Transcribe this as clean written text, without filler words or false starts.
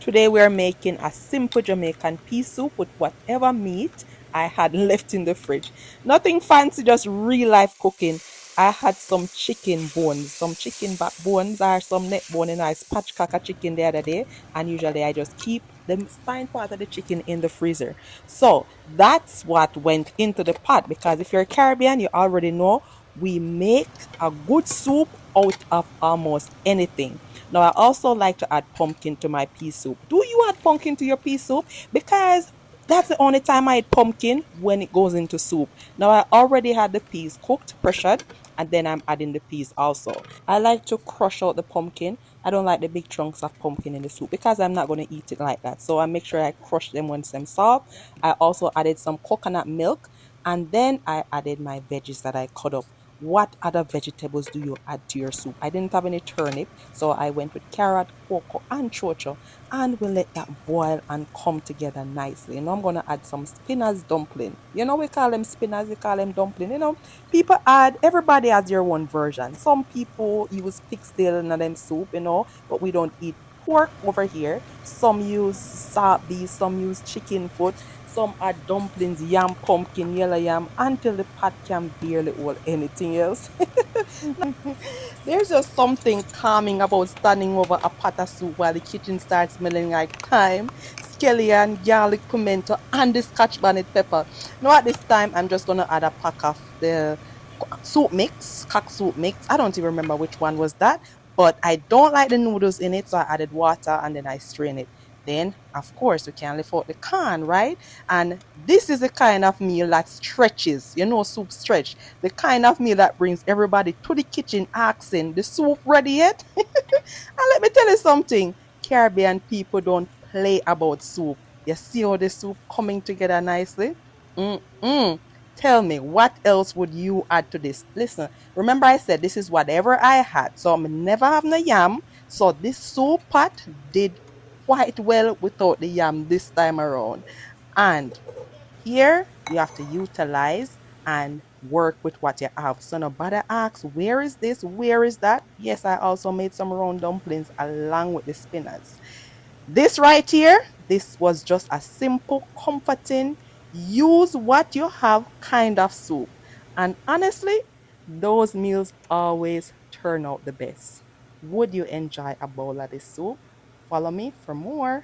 Today we are making a simple Jamaican pea soup with whatever meat I had left in the fridge. Nothing fancy, just real life cooking. I had some chicken bones, some chicken backbones or some neck bone in a spatchcock chicken the other day. And usually I just keep the spine part of the chicken in the freezer. So that's what went into the pot, because if you're Caribbean, you already know we make a good soup out of almost anything. Now, I also like to add pumpkin to my pea soup. Do you add pumpkin to your pea soup? Because that's the only time I eat pumpkin, when it goes into soup. Now, I already had the peas cooked, pressured, and then I'm adding the peas also. I like to crush out the pumpkin. I don't like the big chunks of pumpkin in the soup because I'm not going to eat it like that. So I make sure I crush them once I'm soft. I also added some coconut milk, and then I added my veggies that I cut up. What other vegetables do you add to your soup? I didn't have any turnip, so I went with carrot, cocoa, and chocho, and we'll let that boil and come together nicely. Now I'm gonna add some spinach dumpling. You know, we call them spinach, we call them dumpling. You know, people add, everybody has their own version. Some people use pigtail in them soup, you know, but we don't eat pork over here. Some use salt beef, some use chicken foot, some add dumplings, yam, pumpkin, yellow yam, until the pot can barely hold anything else. There's just something calming about standing over a pot of soup while the kitchen starts smelling like thyme, scallion, garlic, pimento, and the scotch bonnet pepper. Now at this time, I'm just gonna add a pack of the soup mix, cock soup mix. I don't even remember which one was that, but I don't like the noodles in it, so I added water and then I strain it. Then, of course, we can lift out the can, right? And this is the kind of meal that stretches, you know, soup stretch. The kind of meal that brings everybody to the kitchen asking, the soup ready yet? And let me tell you something, Caribbean people don't play about soup. You see how the soup coming together nicely? Mm-mm. Tell me, what else would you add to this? Listen, remember I said this is whatever I had. So I'm never having a yam. So this soup pot did quite well without the yam this time around. And here you have to utilize and work with what you have. So nobody asks, where is this? Where is that? Yes, I also made some round dumplings along with the spinach. This right here, this was just a simple, comforting, use what you have kind of soup. And honestly, those meals always turn out the best. Would you enjoy a bowl of this soup? Follow me for more.